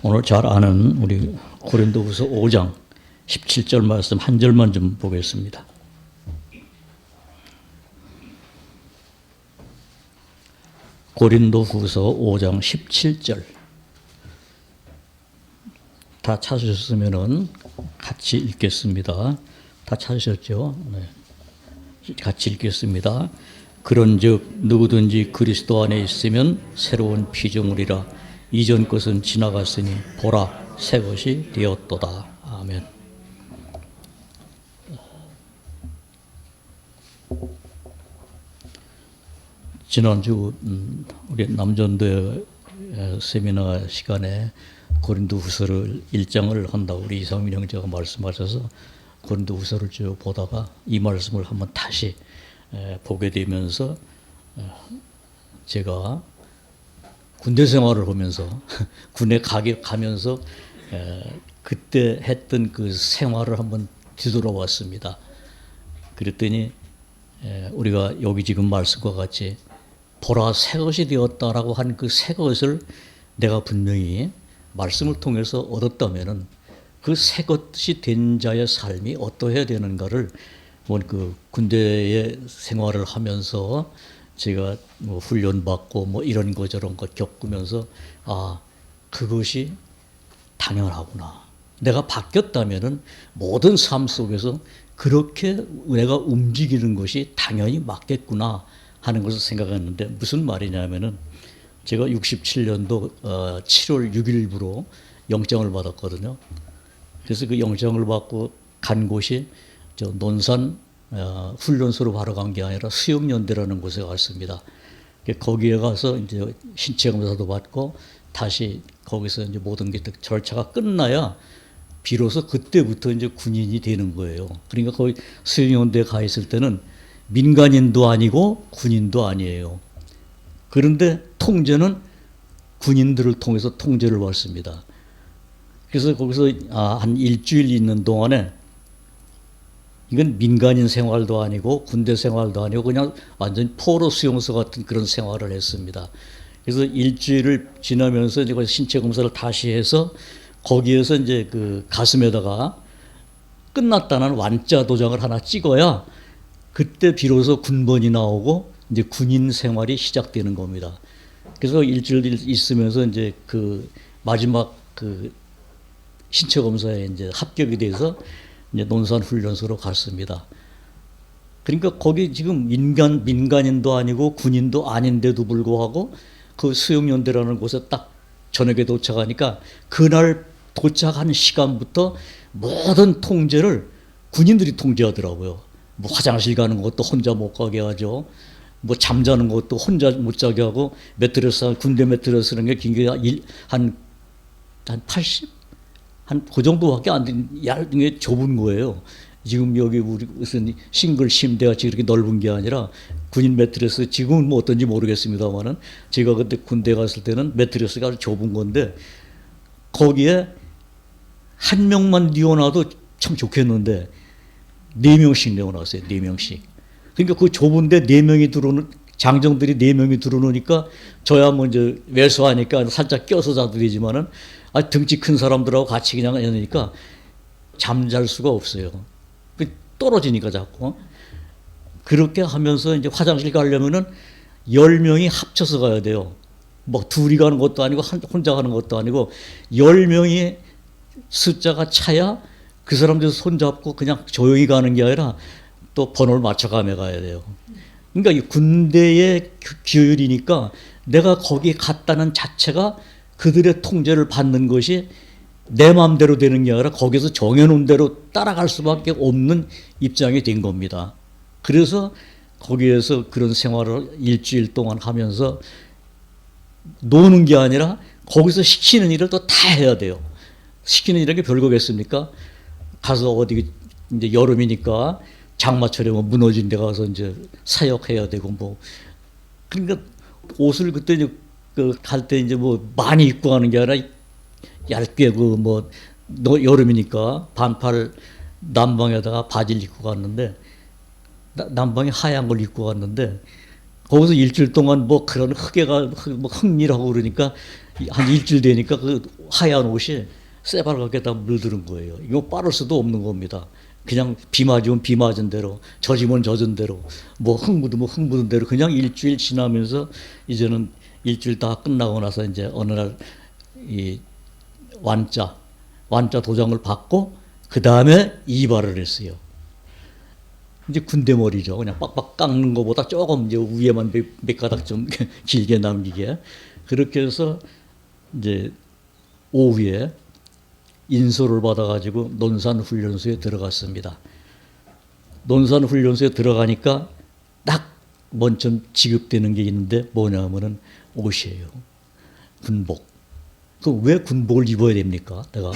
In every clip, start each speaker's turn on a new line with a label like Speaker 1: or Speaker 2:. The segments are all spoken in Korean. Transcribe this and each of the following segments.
Speaker 1: 오늘 잘 아는 우리 고린도후서 5장 17절 말씀 한 절만 좀 보겠습니다. 고린도후서 5장 17절 다 찾으셨으면은 같이 읽겠습니다. 다 찾으셨죠? 네. 같이 읽겠습니다. 그런즉 누구든지 그리스도 안에 있으면 새로운 피조물이라 이전 것은 지나갔으니 보라 새 것이 되었도다. 아멘. 지난주 우리 남전도회 세미나 시간에 고린도후서를 1장을 한다고 우리 이상민 형제가 말씀하셔서 고린도후서를 쭉 보다가 이 말씀을 한번 다시 보게 되면서 제가 군대 생활을 하면서 군에 가면서 그때 했던 그 생활을 한번 뒤돌아왔습니다. 그랬더니 우리가 여기 지금 말씀과 같이 보라 새 것이 되었다라고 한 그 새 것을 내가 분명히 말씀을 통해서 얻었다면은 그 새 것이 된 자의 삶이 어떠해야 되는가를 뭐 그 군대의 생활을 하면서 제가 뭐 훈련 받고 뭐 이런 거 저런 거 겪으면서 아 그것이 당연하구나. 내가 바뀌었다면은 모든 삶 속에서 그렇게 내가 움직이는 것이 당연히 맞겠구나 하는 것을 생각했는데 무슨 말이냐면은 제가 67년도 7월 6일부로 영장을 받았거든요. 그래서 그 영장을 받고 간 곳이 저 논산 훈련소로 바로 간 게 아니라 수영연대라는 곳에 갔습니다. 거기에 가서 이제 신체 검사도 받고 다시 거기서 이제 모든 게 절차가 끝나야 비로소 그때부터 이제 군인이 되는 거예요. 그러니까 거기 수영연대에 가 있을 때는 민간인도 아니고 군인도 아니에요. 그런데 통제는 군인들을 통해서 통제를 받습니다. 그래서 거기서 한 일주일 있는 동안에 이건 민간인 생활도 아니고 군대 생활도 아니고 그냥 완전 포로 수용소 같은 그런 생활을 했습니다. 그래서 일주일을 지나면서 이제 신체 검사를 다시 해서 거기에서 이제 그 가슴에다가 끝났다는 완자 도장을 하나 찍어야 그때 비로소 군번이 나오고 이제 군인 생활이 시작되는 겁니다. 그래서 일주일 있으면서 이제 그 마지막 그 신체 검사에 이제 합격이 돼서 이제 논산 훈련소로 갔습니다. 그러니까 거기 지금 민간인도 아니고 군인도 아닌데도 불구하고 그 수영연대라는 곳에 딱 저녁에 도착하니까 그날 도착한 시간부터 모든 통제를 군인들이 통제하더라고요. 뭐 화장실 가는 것도 혼자 못 가게 하죠. 뭐 잠자는 것도 혼자 못 자게 하고 매트리스 군대 매트리스라는 게 굉장히 한 80? 한 그 정도밖에 안 된 얇게 좁은 거예요. 지금 여기 우리 무슨 싱글 침대같이 이렇게 넓은 게 아니라 군인 매트리스 지금은 뭐 어떤지 모르겠습니다만은 제가 그때 군대 갔을 때는 매트리스가 아주 좁은 건데 거기에 한 명만 뉘어놔도 참 좋겠는데 4명씩 내어놨어요. 4명씩. 그러니까 그 좁은데 4명이 들어오는 장정들이 4명이 들어오니까 저야 뭐 이제 외소하니까 살짝 껴서 자도 되지만은 등치 큰 사람들하고 같이 그냥 하니까 잠잘 수가 없어요. 떨어지니까 자꾸. 그렇게 하면서 이제 화장실 가려면은 10명이 합쳐서 가야 돼요. 뭐 둘이 가는 것도 아니고 혼자 가는 것도 아니고 10명이 숫자가 차야 그 사람들 손잡고 그냥 조용히 가는 게 아니라 또 번호를 맞춰가며 가야 돼요. 그러니까 이 군대의 규율이니까 내가 거기 갔다는 자체가 그들의 통제를 받는 것이 내 마음대로 되는 게 아니라 거기서 정해놓은 대로 따라갈 수밖에 없는 입장이 된 겁니다. 그래서 거기에서 그런 생활을 일주일 동안 하면서 노는 게 아니라 거기서 시키는 일을 또 다 해야 돼요. 시키는 일이 별거겠습니까? 가서 어디 이제 여름이니까 장마철에 무너진 데 가서 이제 사역해야 되고 뭐 그러니까 옷을 그때 이제 갈 때 이제 뭐 많이 입고 가는 게 아니라 얇게 그 뭐 여름이니까 반팔 남방에다가 바지를 입고 갔는데 남방에 하얀 걸 입고 갔는데 거기서 일주일 동안 뭐 그런 흑해가 뭐 흙일하고 그러니까 한 일주일 되니까 그 하얀 옷이 새빨갛게 다 물드는 거예요. 이거 빠를 수도 없는 겁니다. 그냥 비 맞으면 비 맞은 대로, 젖으면 젖은 대로, 뭐 흙 묻으면 흙 묻은 대로 그냥 일주일 지나면서 이제는 일주일 다 끝나고 나서 이제 어느 날 이 완자 도장을 받고 그 다음에 이발을 했어요. 이제 군대 머리죠. 그냥 빡빡 깎는 것보다 조금 이제 위에만 몇 가닥 좀 길게 남기게. 그렇게 해서 이제 오후에 인솔을 받아가지고 논산훈련소에 들어갔습니다. 논산훈련소에 들어가니까 딱 먼저 지급되는 게 있는데 뭐냐면은 옷이에요. 군복. 그 왜 군복을 입어야 됩니까? 내가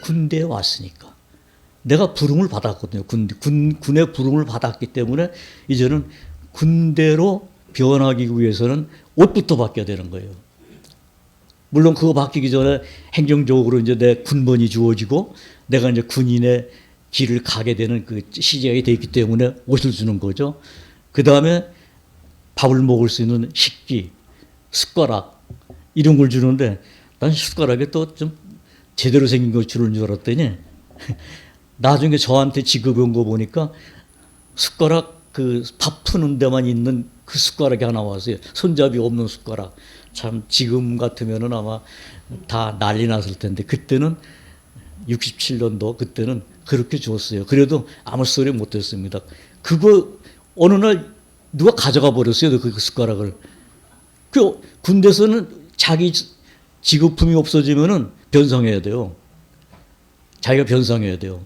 Speaker 1: 군대에 왔으니까. 내가 부름을 받았거든요. 군의 부름을 받았기 때문에 이제는 군대로 변하기 위해서는 옷부터 바뀌어야 되는 거예요. 물론 그거 바뀌기 전에 행정적으로 이제 내 군번이 주어지고 내가 이제 군인의 길을 가게 되는 그 시작이 돼 있기 때문에 옷을 주는 거죠. 그 다음에 밥을 먹을 수 있는 식기, 숟가락 이런 걸 주는데 난 숟가락에 또 좀 제대로 생긴 걸 주는 줄 알았더니 나중에 저한테 지급해 온 거 보니까 숟가락 그 밥 푸는 데만 있는 그 숟가락이 하나 왔어요. 손잡이 없는 숟가락. 참 지금 같으면은 아마 다 난리 났을 텐데 그때는 67년도 그때는 그렇게 줬어요. 그래도 아무 소리 못 했습니다. 그거 어느 날 누가 가져가 버렸어요. 그 숟가락을. 그 군대에서는 자기 지급품이 없어지면은 변상해야 돼요. 자기가 변상해야 돼요.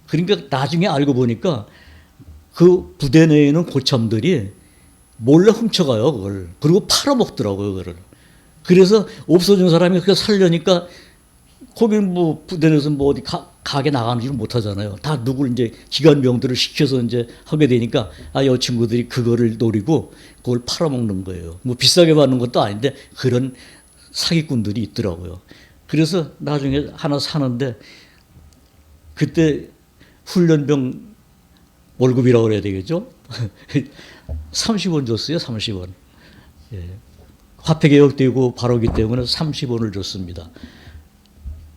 Speaker 1: 그러니까 나중에 알고 보니까 그 부대 내에 있는 고참들이 몰래 훔쳐가요, 그걸. 그리고 팔아먹더라고요, 그걸. 그래서 없어진 사람이 그렇게 살려니까 거기 뭐 부대 내에서 뭐 어디 가게 나가는지를 못 하잖아요. 다 누굴 이제 기관병들을 시켜서 이제 하게 되니까 아, 여 친구들이 그거를 노리고 그걸 팔아먹는 거예요. 뭐 비싸게 받는 것도 아닌데 그런 사기꾼들이 있더라고요. 그래서 나중에 하나 사는데 그때 훈련병 월급이라고 그래야 되겠죠? 30원 줬어요, 30원. 예. 화폐개혁되고 바로기 때문에 30원을 줬습니다.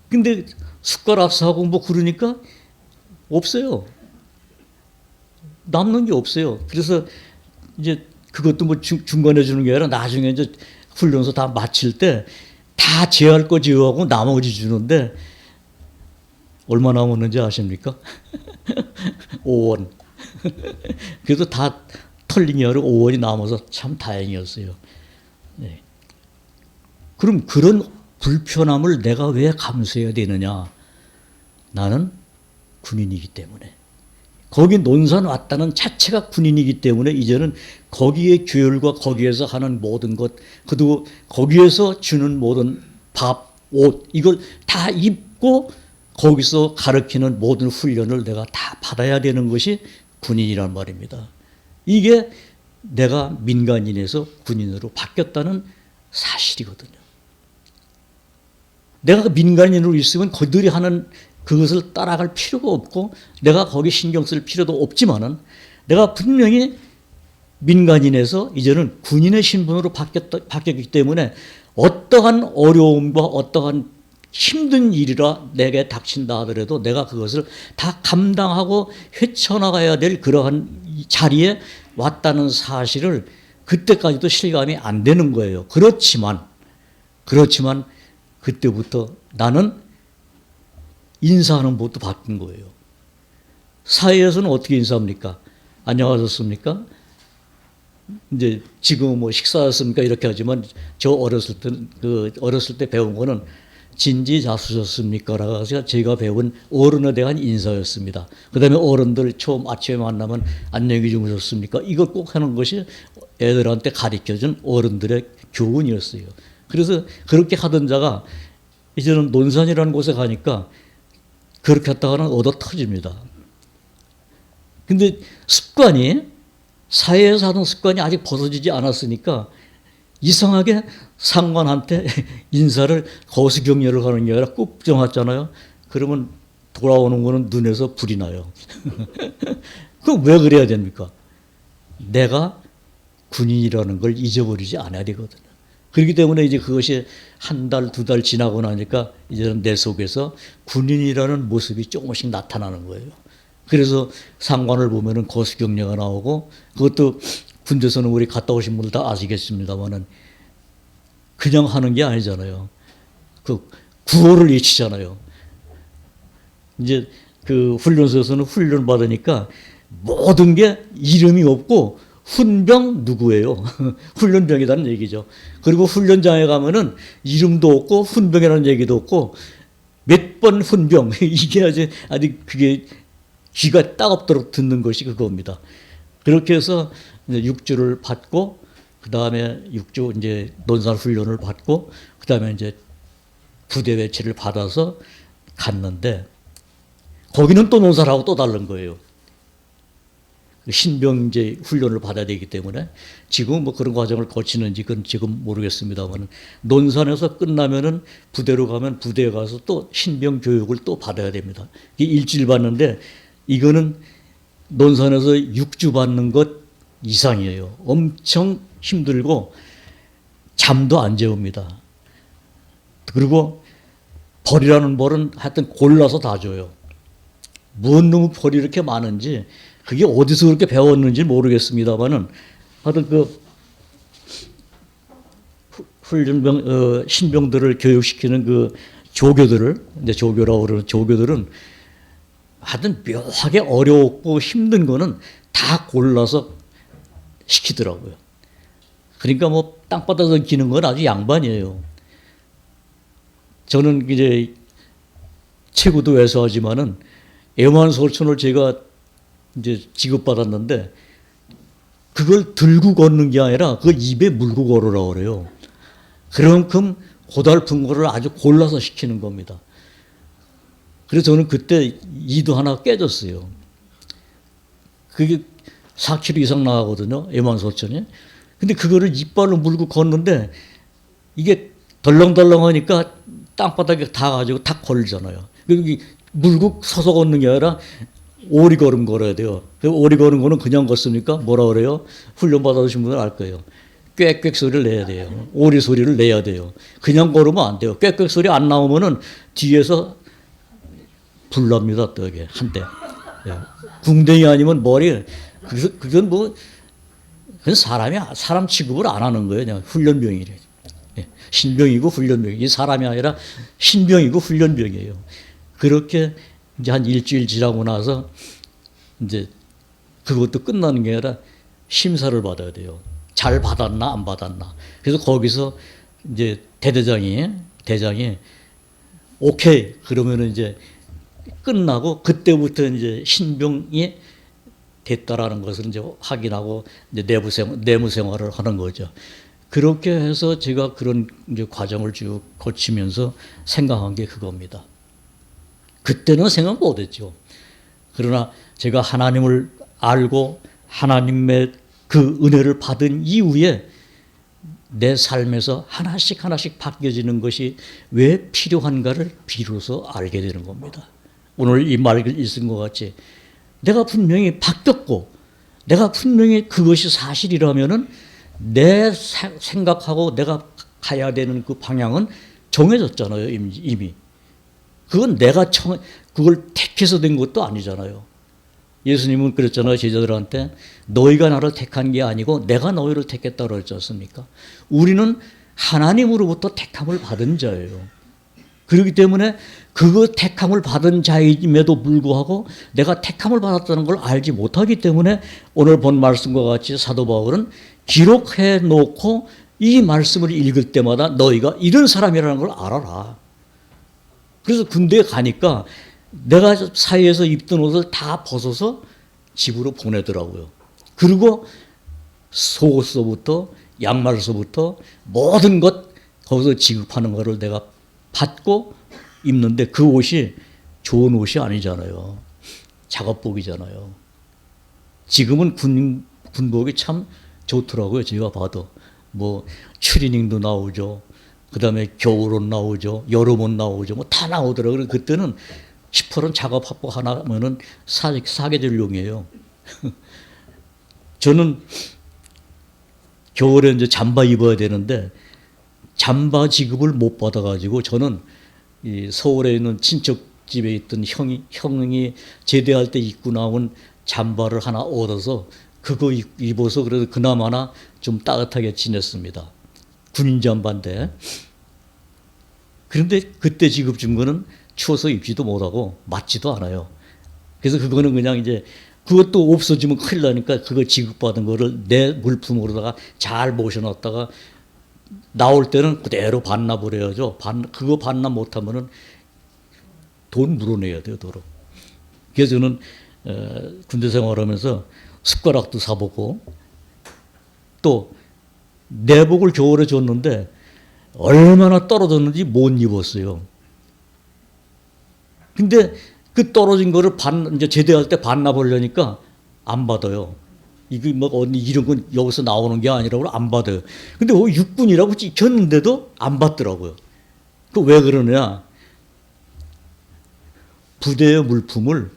Speaker 1: 근데 숟가락 사고 뭐 그러니까 없어요. 남는 게 없어요. 그래서 이제 그것도 뭐 중간에 주는 게 아니라 나중에 이제 훈련소 다 마칠 때 다 제할 거 제하고 나머지 주는데 얼마 남았는지 아십니까? 5원. 그래도 다 털린 게 아니라 5원이 남아서 참 다행이었어요. 네. 그럼 그런 불편함을 내가 왜 감수해야 되느냐? 나는 군인이기 때문에. 거기 논산 왔다는 자체가 군인이기 때문에 이제는 거기에 교열과 거기에서 하는 모든 것, 그리고 거기에서 주는 모든 밥, 옷, 이걸 다 입고 거기서 가르치는 모든 훈련을 내가 다 받아야 되는 것이 군인이란 말입니다. 이게 내가 민간인에서 군인으로 바뀌었다는 사실이거든요. 내가 민간인으로 있으면 그들이 하는 그것을 따라갈 필요가 없고 내가 거기 신경 쓸 필요도 없지만은 내가 분명히 민간인에서 이제는 군인의 신분으로 바뀌었기 때문에 어떠한 어려움과 어떠한 힘든 일이라 내게 닥친다 하더라도 내가 그것을 다 감당하고 헤쳐나가야 될 그러한 자리에 왔다는 사실을 그때까지도 실감이 안 되는 거예요. 그렇지만 그때부터 나는 인사하는 법도 바뀐 거예요. 사회에서는 어떻게 인사합니까? 안녕하셨습니까? 이제 지금 뭐 식사하셨습니까? 이렇게 하지만 저 어렸을 때 배운 거는 진지자수셨습니까? 라고 제가 배운 어른에 대한 인사였습니다. 그 다음에 어른들 처음 아침에 만나면 안녕히 주무셨습니까? 이걸 꼭 하는 것이 애들한테 가르쳐준 어른들의 교훈이었어요. 그래서 그렇게 하던 자가 이제는 논산이라는 곳에 가니까 그렇게 했다가는 얻어 터집니다. 근데 습관이, 사회에서 하던 습관이 아직 벗어지지 않았으니까 이상하게 상관한테 인사를 거수경례를 하는 게 아니라 꾹 정했잖아요. 그러면 돌아오는 거는 눈에서 불이 나요. 그럼 왜 그래야 됩니까? 내가 군인이라는 걸 잊어버리지 않아야 되거든요. 그렇기 때문에 이제 그것이 한 달, 두 달 지나고 나니까 이제는 내 속에서 군인이라는 모습이 조금씩 나타나는 거예요. 그래서 상관을 보면은 거수경례가 나오고, 그것도 군대에서는 우리 갔다 오신 분들 다 아시겠습니다만은 그냥 하는 게 아니잖아요. 그 구호를 외치잖아요. 이제 그 훈련소에서는 훈련 받으니까 모든 게 이름이 없고 훈병 누구예요? 훈련병이라는 얘기죠. 그리고 훈련장에 가면은 이름도 없고 훈병이라는 얘기도 없고 몇 번 훈병 이게 아주 그게 귀가 따갑도록 듣는 것이 그겁니다. 그렇게 해서 이제 6주를 받고 그 다음에 6주 이제 논산 훈련을 받고 그 다음에 이제 부대 배치를 받아서 갔는데 거기는 또 논산하고 또 다른 거예요. 신병제 훈련을 받아야 되기 때문에 지금 뭐 그런 과정을 거치는지 그건 지금 모르겠습니다만 논산에서 끝나면은 부대로 가면 부대에 가서 또 신병 교육을 또 받아야 됩니다. 이게 일주일 받는데 이거는 논산에서 6주 받는 것 이상이에요. 엄청 힘들고 잠도 안 재웁니다. 그리고 벌이라는 벌은 하여튼 골라서 다 줘요. 뭔 놈의 벌이 이렇게 많은지 그게 어디서 그렇게 배웠는지 모르겠습니다만은 하여튼 그 훈련병 신병들을 교육시키는 그 조교들을 이제 조교라고 그러는 조교들은 하여튼 묘하게 어려웠고 힘든 거는 다 골라서 시키더라고요. 그러니까 뭐 땅바닥에서 기는 건 아주 양반이에요. 저는 이제 체구도 왜소하지만은 애완솔천을 제가 이제 지급받았는데 그걸 들고 걷는 게 아니라 그걸 입에 물고 걸으라고 그래요. 그만큼 고달픈 거를 아주 골라서 시키는 겁니다. 그래서 저는 그때 이도 하나 깨졌어요. 그게 4kg 이상 나가거든요. 애완솔천이. 근데 그거를 이빨로 물고 걷는데 이게 덜렁덜렁하니까 땅바닥에 닿아가지고 탁 걸리잖아요. 여기 물고 서서 걷는 게 아니라 오리걸음 걸어야 돼요. 오리걸음 거는 그냥 걷습니까? 뭐라 그래요? 훈련 받아주신 분들 알 거예요. 꽥꽥 소리를 내야 돼요. 오리 소리를 내야 돼요. 그냥 걸으면 안 돼요. 꽥꽥 소리 안 나오면은 뒤에서 불납니다. 또 이게 한 대. 예. 궁뎅이 아니면 머리. 그건 뭐 그건 사람 취급을 안 하는 거예요. 그냥 훈련병이래. 예. 신병이고 훈련병이. 이 사람이 아니라 신병이고 훈련병이에요. 그렇게 이제 한 일주일 지나고 나서 이제 그것도 끝나는 게 아니라 심사를 받아야 돼요. 잘 받았나 안 받았나. 그래서 거기서 이제 대장이 오케이 그러면은 이제 끝나고 그때부터 이제 신병이 됐다라는 것을 이제 확인하고 이제 내무 생활을 하는 거죠. 그렇게 해서 제가 그런 이제 과정을 쭉 거치면서 생각한 게 그겁니다. 그때는 생각 못했죠. 그러나 제가 하나님을 알고 하나님의 그 은혜를 받은 이후에 내 삶에서 하나씩 바뀌어지는 것이 왜 필요한가를 비로소 알게 되는 겁니다. 오늘 이 말을 읽은 것 같이 내가 분명히 바뀌었고 내가 분명히 그것이 사실이라면은 내 생각하고 내가 가야 되는 그 방향은 정해졌잖아요. 이미. 그건 내가 그걸 택해서 된 것도 아니잖아요. 예수님은 그랬잖아요. 제자들한테 너희가 나를 택한 게 아니고 내가 너희를 택했다고 그랬지 않습니까? 우리는 하나님으로부터 택함을 받은 자예요. 그렇기 때문에 그 택함을 받은 자임에도 불구하고 내가 택함을 받았다는 걸 알지 못하기 때문에 오늘 본 말씀과 같이 사도 바울은 기록해 놓고 이 말씀을 읽을 때마다 너희가 이런 사람이라는 걸 알아라. 그래서 군대에 가니까 내가 사이에서 입던 옷을 다 벗어서 집으로 보내더라고요. 그리고 속옷서부터 양말서부터 모든 것 거기서 지급하는 거를 내가 받고 입는데 그 옷이 좋은 옷이 아니잖아요. 작업복이잖아요. 지금은 군복이 참 좋더라고요. 제가 봐도. 뭐 추리닝도 나오죠. 그 다음에 겨울옷 나오죠. 여름옷 나오죠. 뭐 다 나오더라고요. 그때는 10%는 작업 합복 하나 하면은 사계절용이에요. 저는 겨울에 이제 잠바 입어야 되는데 잠바 지급을 못 받아가지고 저는 이 서울에 있는 친척 집에 있던 형이 제대할 때 입고 나온 잠바를 하나 얻어서 그거 입어서 그래도 그나마나 좀 따뜻하게 지냈습니다. 군인 잠바인데. 그런데 그때 지급 준 거는 추워서 입지도 못하고 맞지도 않아요. 그래서 그거는 그냥 이제 그것도 없어지면 큰일 나니까 그거 지급받은 거를 내 물품으로다가 잘 모셔놨다가 나올 때는 그대로 반납을 해야죠. 그거 반납 못하면은 돈 물어내야 돼요, 도로. 그래서 저는 군대 생활하면서 숟가락도 사보고 또 내복을 겨울에 줬는데 얼마나 떨어졌는지 못 입었어요. 근데 그 떨어진 거를 이제 제대할 때 반납하려니까 안 받아요. 이게 뭐 어디 이런 건 여기서 나오는 게 아니라고 안 받아요. 근데 육군이라고 찍혔는데도 안 받더라고요. 그 왜 그러냐? 부대의 물품을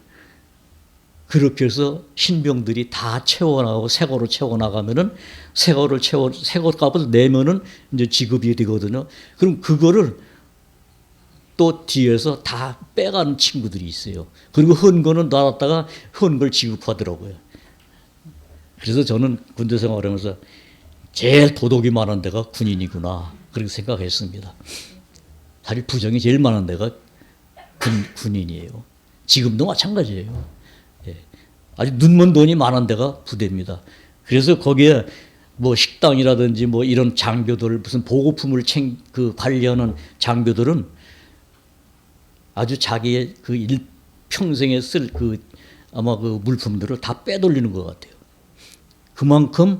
Speaker 1: 그렇게 해서 신병들이 다 채워나가고 새 거로 채워나가면은 새 거 값을 내면은 이제 지급이 되거든요. 그럼 그거를 또 뒤에서 다 빼가는 친구들이 있어요. 그리고 헌거는 놔뒀다가 헌걸 지급하더라고요. 그래서 저는 군대 생활하면서 제일 도덕이 많은 데가 군인이구나 그렇게 생각했습니다. 사실 부정이 제일 많은 데가 군인이에요. 지금도 마찬가지예요. 예. 아주 눈먼 돈이 많은 데가 부대입니다. 그래서 거기에 뭐 식당이라든지 뭐 이런 장교들 무슨 보급품을 관리하는 장교들은 아주 자기의 그 일평생에 쓸 아마 그 물품들을 다 빼돌리는 것 같아요. 그만큼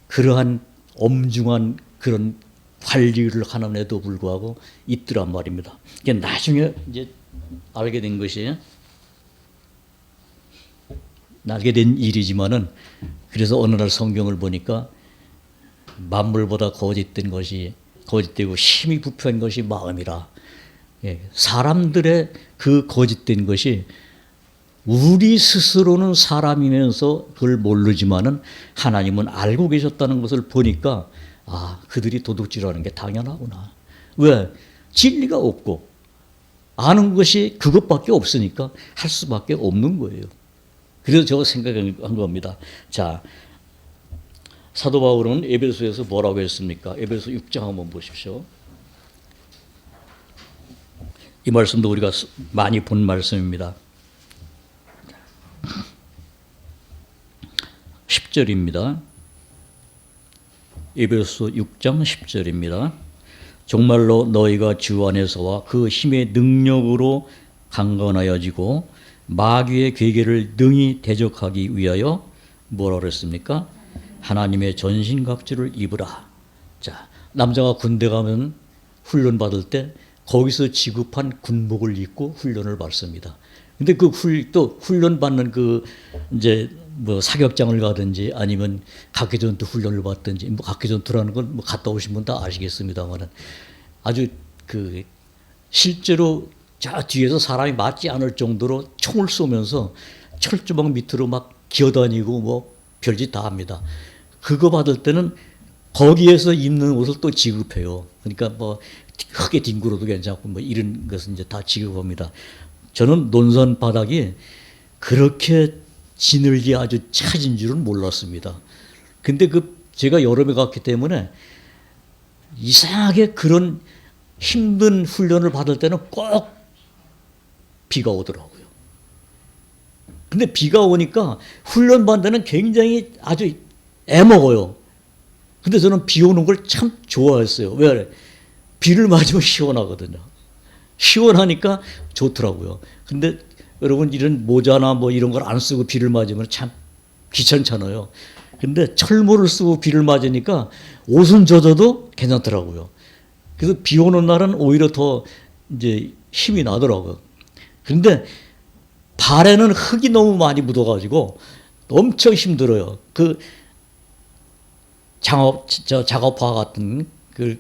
Speaker 1: 그러한 엄중한 그런 관리를 하는데도 불구하고 있더란 말입니다. 나중에 이제 알게 된 일이지만은 그래서 어느 날 성경을 보니까 만물보다 거짓되고 힘이 부패한 것이 마음이라. 예, 사람들의 그 거짓된 것이 우리 스스로는 사람이면서 그걸 모르지만은 하나님은 알고 계셨다는 것을 보니까 그들이 도둑질하는 게 당연하구나. 왜? 진리가 없고 아는 것이 그것밖에 없으니까 할 수밖에 없는 거예요. 그래서 제가 생각한 겁니다. 자, 사도 바울은 에베소에서 뭐라고 했습니까? 에베소 6장 한번 보십시오. 이 말씀도 우리가 많이 본 말씀입니다. 10절입니다. 에베소 6장 10절입니다. 정말로 너희가 주 안에서와 그 힘의 능력으로 강건하여지고 마귀의 괴계를 능히 대적하기 위하여 뭐라 그랬습니까? 하나님의 전신갑주를 입으라. 자, 남자가 군대 가면 훈련 받을 때 거기서 지급한 군복을 입고 훈련을 받습니다. 근데 또 훈련 받는 이제 뭐 사격장을 가든지 아니면 각개전투 훈련을 받든지 뭐 각개전투라는 건 뭐 갔다 오신 분 다 아시겠습니다만은 아주 실제로 저 뒤에서 사람이 맞지 않을 정도로 총을 쏘면서 철조망 밑으로 막 기어다니고 뭐 별짓 다 합니다. 그거 받을 때는 거기에서 입는 옷을 또 지급해요. 그러니까 뭐 흙에 뒹굴어도 괜찮고 뭐 이런 것은 이제 다 지급합니다. 저는 논산 바닥이 그렇게 지늘기 아주 차진 줄은 몰랐습니다. 근데 제가 여름에 갔기 때문에 이상하게 그런 힘든 훈련을 받을 때는 꼭 비가 오더라고요. 근데 비가 오니까 훈련 받는 데는 굉장히 아주 애먹어요. 근데 저는 비 오는 걸 참 좋아했어요. 왜? 비를 맞으면 시원하거든요. 시원하니까 좋더라고요. 근데 여러분 이런 모자나 뭐 이런 걸 안 쓰고 비를 맞으면 참 귀찮잖아요. 근데 철모를 쓰고 비를 맞으니까 옷은 젖어도 괜찮더라고요. 그래서 비 오는 날은 오히려 더 이제 힘이 나더라고요. 그런데 발에는 흙이 너무 많이 묻어가지고 엄청 힘들어요. 작업화 같은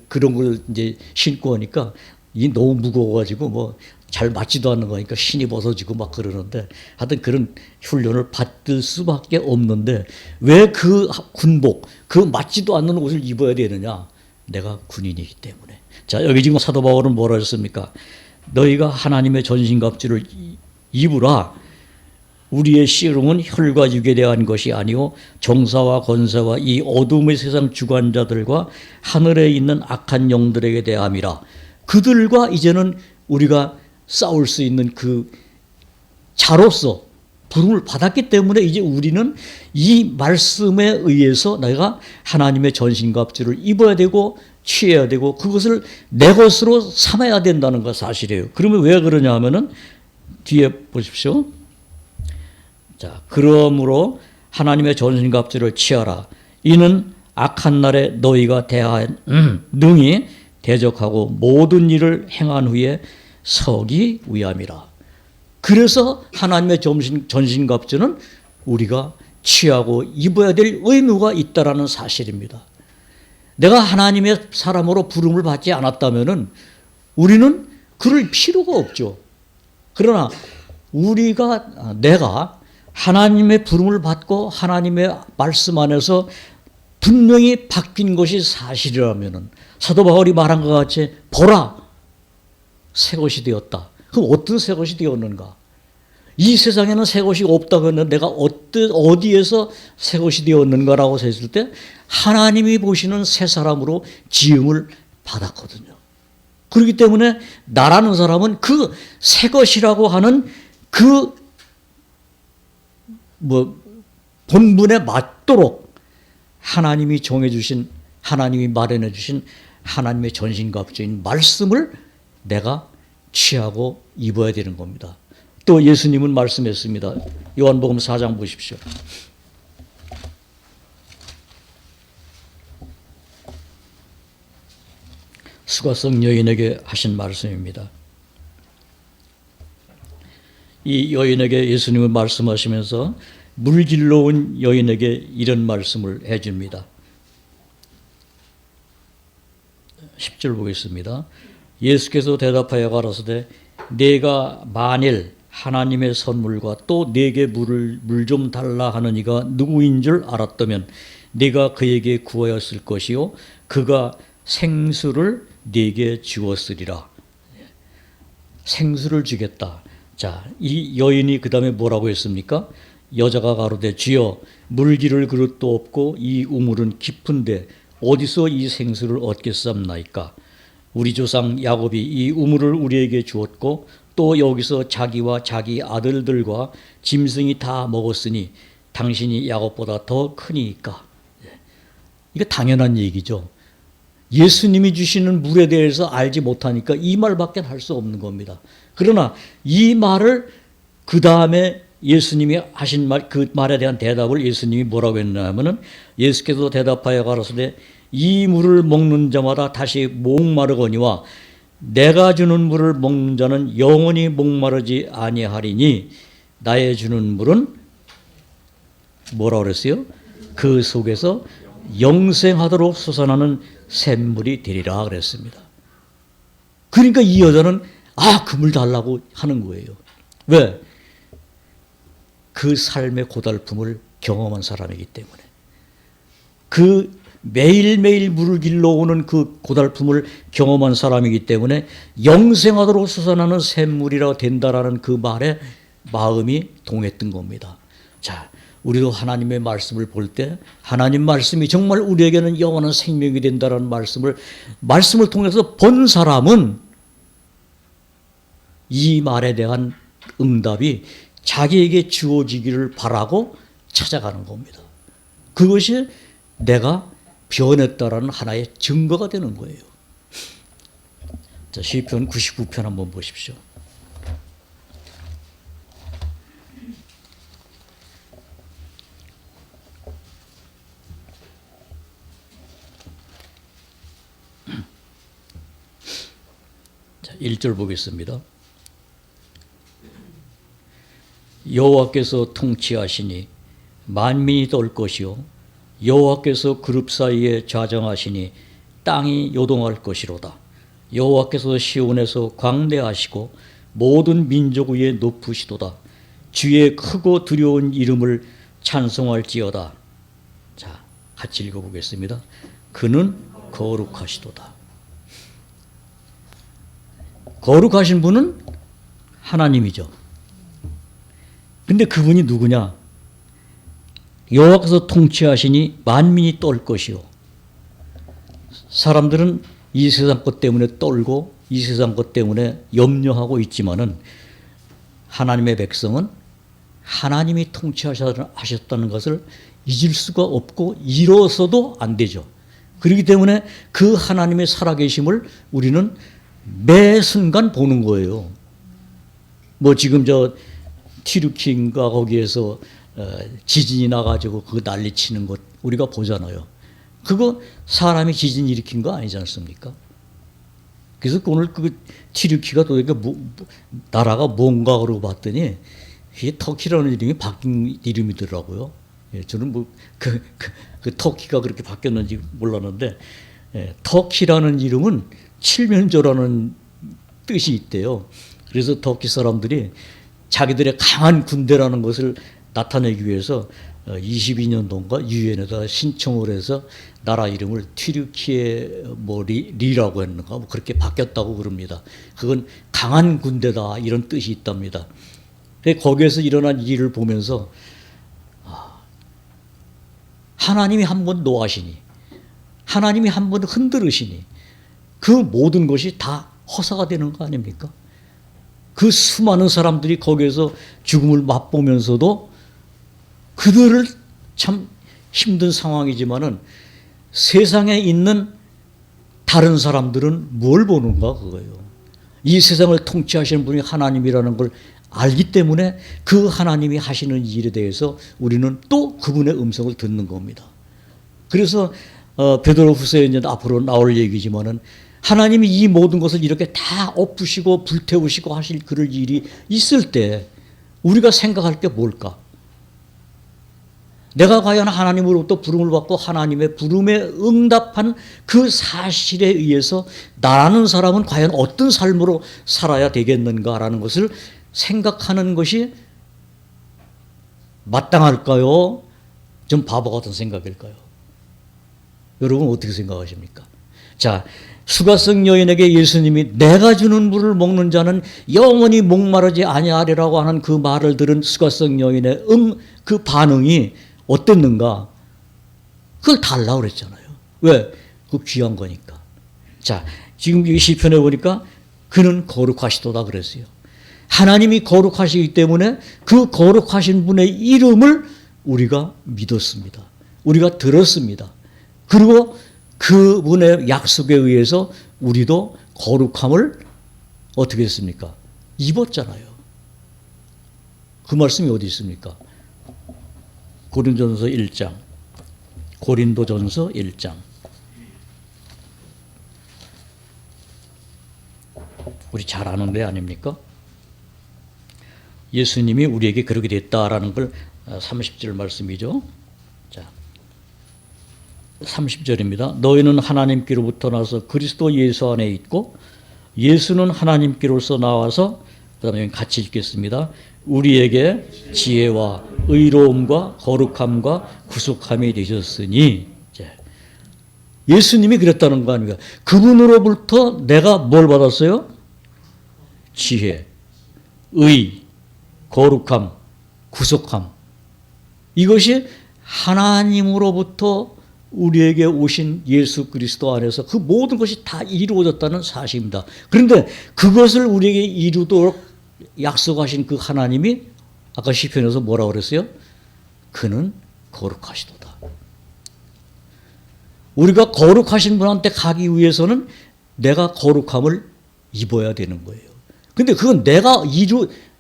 Speaker 1: 그런 걸 이제 신고 하니까 이 너무 무거워가지고 뭐 잘 맞지도 않는 거니까 신이 벗어지고 막 그러는데 하여튼 그런 훈련을 받을 수밖에 없는데 왜 그 군복, 그 맞지도 않는 옷을 입어야 되느냐? 내가 군인이기 때문에. 자, 여기 지금 사도 바울은 뭐라 했습니까? 너희가 하나님의 전신갑주를 입으라. 우리의 씨름은 혈과 육에 대한 것이 아니요 정사와 권세와 이 어둠의 세상 주관자들과 하늘에 있는 악한 영들에게 대함이라. 그들과 이제는 우리가 싸울 수 있는 그 자로서 부름을 받았기 때문에 이제 우리는 이 말씀에 의해서 내가 하나님의 전신갑주를 입어야 되고 취해야 되고 그것을 내 것으로 삼아야 된다는 거 사실이에요. 그러면 왜 그러냐 하면은 뒤에 보십시오. 자, 그러므로 하나님의 전신갑주를 취하라. 이는 악한 날에 너희가 대한 능히 대적하고 모든 일을 행한 후에 서기 위함이라. 그래서 하나님의 전신갑주는 우리가 취하고 입어야 될 의무가 있다라는 사실입니다. 내가 하나님의 사람으로 부름을 받지 않았다면은 우리는 그럴 필요가 없죠. 그러나 내가 하나님의 부름을 받고 하나님의 말씀 안에서 분명히 바뀐 것이 사실이라면은 사도 바울이 말한 것 같이 보라 새 것이 되었다. 그럼 어떤 새 것이 되었는가? 이 세상에는 새 것이 없다고 했는데 내가 어디에서 새 것이 되었는가라고 했을 때 하나님이 보시는 새 사람으로 지음을 받았거든요. 그렇기 때문에 나라는 사람은 그 새 것이라고 하는 그 본분에 맞도록 하나님이 정해주신, 하나님이 마련해주신 하나님의 전신갑주인 말씀을 내가 취하고 입어야 되는 겁니다. 또 예수님은 말씀했습니다. 요한복음 4장 보십시오. 수가성 여인에게 하신 말씀입니다. 이 여인에게 예수님은 말씀하시면서 물길로 온 여인에게 이런 말씀을 해줍니다. 10절 보겠습니다. 예수께서 대답하여 가라사대 내가 만일 하나님의 선물과 또 내게 물 좀 달라 하는 이가 누구인 줄 알았다면 네가 그에게 구하였을 것이요 그가 생수를 네게 주었으리라. 생수를 주겠다. 자, 이 여인이 그 다음에 뭐라고 했습니까? 여자가 가로되 주여 물기를 그릇도 없고 이 우물은 깊은데 어디서 이 생수를 얻겠사옵나이까? 우리 조상 야곱이 이 우물을 우리에게 주었고 또 여기서 자기와 자기 아들들과 짐승이 다 먹었으니 당신이 야곱보다 더 크니까. 이거 당연한 얘기죠. 예수님이 주시는 물에 대해서 알지 못하니까 이 말밖에 할 수 없는 겁니다. 그러나 이 말을 그 다음에 예수님이 하신 말, 그 말에 대한 대답을 예수님이 뭐라고 했냐면은 예수께서 대답하여 가라사대 이 물을 먹는 자마다 다시 목마르거니와 내가 주는 물을 먹는 자는 영원히 목마르지 아니하리니 나의 주는 물은 뭐라고 그랬어요? 그 속에서 영생하도록 솟아나는 샘물이 되리라 그랬습니다. 그러니까 이 여자는 그 물 달라고 하는 거예요. 왜? 그 삶의 고달픔을 경험한 사람이기 때문에. 그 매일매일 물을 길러 오는 그 고달픔을 경험한 사람이기 때문에 영생하도록 솟아나는 샘물이라 된다라는 그 말에 마음이 동했던 겁니다. 자, 우리도 하나님의 말씀을 볼 때 하나님 말씀이 정말 우리에게는 영원한 생명이 된다라는 말씀을 통해서 본 사람은 이 말에 대한 응답이 자기에게 주어지기를 바라고 찾아가는 겁니다. 그것이 내가 변했다라는 하나의 증거가 되는 거예요. 자, 시편 99편 한번 보십시오. 자, 1절 보겠습니다. 여호와께서 통치하시니 만민이 떨 것이요 여호와께서 그룹 사이에 좌정하시니 땅이 요동할 것이로다. 여호와께서 시온에서 광대하시고 모든 민족 위에 높으시도다. 주의 크고 두려운 이름을 찬송할지어다. 자, 같이 읽어보겠습니다. 그는 거룩하시도다. 거룩하신 분은 하나님이죠. 근데 그분이 누구냐? 여호와께서 통치하시니 만민이 떨 것이요. 사람들은 이 세상 것 때문에 떨고 이 세상 것 때문에 염려하고 있지만은 하나님의 백성은 하나님이 통치하셨다는 것을 잊을 수가 없고 잃어서도 안 되죠. 그렇기 때문에 그 하나님의 살아계심을 우리는 매 순간 보는 거예요. 뭐 지금 저 튀르키인가 거기에서 지진이 나가지고 그 난리치는 것 우리가 보잖아요. 그거 사람이 지진 일으킨 거 아니지 않습니까? 그래서 오늘 그 튀르키가 도대체 나라가 뭔가 그러고 봤더니 이게 터키라는 이름이 바뀐 이름이더라고요. 예, 저는 뭐 그 터키가 그렇게 바뀌었는지 몰랐는데 터키라는 이름은 칠면조라는 뜻이 있대요. 그래서 터키 사람들이 자기들의 강한 군대라는 것을 나타내기 위해서 22년도인가 유엔에다 신청을 해서 나라 이름을 튀르키예 뭐 리라고 했는가 뭐 그렇게 바뀌었다고 그럽니다. 그건 강한 군대다 이런 뜻이 있답니다. 거기에서 일어난 일을 보면서 하나님이 한번 노하시니 하나님이 한번 흔들으시니 그 모든 것이 다 허사가 되는 거 아닙니까? 그 수많은 사람들이 거기에서 죽음을 맛보면서도 그들을 참 힘든 상황이지만은 세상에 있는 다른 사람들은 뭘 보는가 그거예요. 이 세상을 통치하시는 분이 하나님이라는 걸 알기 때문에 그 하나님이 하시는 일에 대해서 우리는 또 그분의 음성을 듣는 겁니다. 그래서 베드로후서에 이제 앞으로 나올 얘기지만은 하나님이 이 모든 것을 이렇게 다 엎으시고 불태우시고 하실 그럴 일이 있을 때 우리가 생각할 게 뭘까? 내가 과연 하나님으로부터 부름을 받고 하나님의 부름에 응답한 그 사실에 의해서 나라는 사람은 과연 어떤 삶으로 살아야 되겠는가라는 것을 생각하는 것이 마땅할까요? 좀 바보 같은 생각일까요? 여러분 어떻게 생각하십니까? 자, 수가성 여인에게 예수님이 내가 주는 물을 먹는 자는 영원히 목마르지 아니하리라고 하는 그 말을 들은 수가성 여인의 그 반응이 어땠는가? 그걸 달라고 그랬잖아요. 왜? 그 귀한 거니까. 자, 지금 이 시편에 보니까 그는 거룩하시도다 그랬어요. 하나님이 거룩하시기 때문에 그 거룩하신 분의 이름을 우리가 믿었습니다. 우리가 들었습니다. 그리고 그분의 약속에 의해서 우리도 거룩함을 어떻게 했습니까? 입었잖아요. 그 말씀이 어디 있습니까? 고린도전서 1장. 고린도전서 1장. 우리 잘 아는 데 아닙니까? 예수님이 우리에게 그렇게 됐다라는 걸 30절 말씀이죠. 자, 30절입니다. 너희는 하나님께로부터 나서 그리스도 예수 안에 있고 예수는 하나님께로서 나와서 그 다음에 같이 읽겠습니다. 우리에게 지혜와 의로움과 거룩함과 구속함이 되셨으니 예수님이 그랬다는 거 아닙니까? 그분으로부터 내가 뭘 받았어요? 지혜, 의, 거룩함, 구속함. 이것이 하나님으로부터 우리에게 오신 예수 그리스도 안에서 그 모든 것이 다 이루어졌다는 사실입니다. 그런데 그것을 우리에게 이루도록 약속하신 그 하나님이 아까 시편에서 뭐라고 그랬어요? 그는 거룩하시도다. 우리가 거룩하신 분한테 가기 위해서는 내가 거룩함을 입어야 되는 거예요. 근데 그건 내가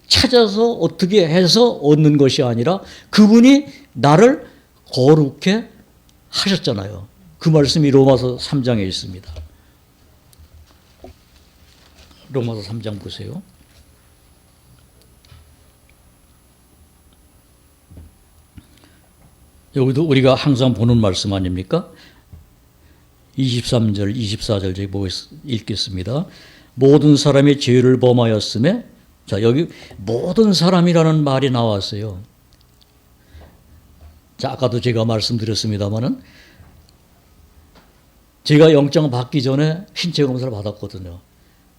Speaker 1: 찾아서 어떻게 해서 얻는 것이 아니라 그분이 나를 거룩해 하셨잖아요. 그 말씀이 로마서 3장에 있습니다. 로마서 3장 보세요. 여기도 우리가 항상 보는 말씀 아닙니까? 23절, 24절 저기 읽겠습니다. 모든 사람이 죄를 범하였음에 자, 여기 모든 사람이라는 말이 나왔어요. 자, 아까도 제가 말씀드렸습니다마는 제가 영장 받기 전에 신체 검사를 받았거든요.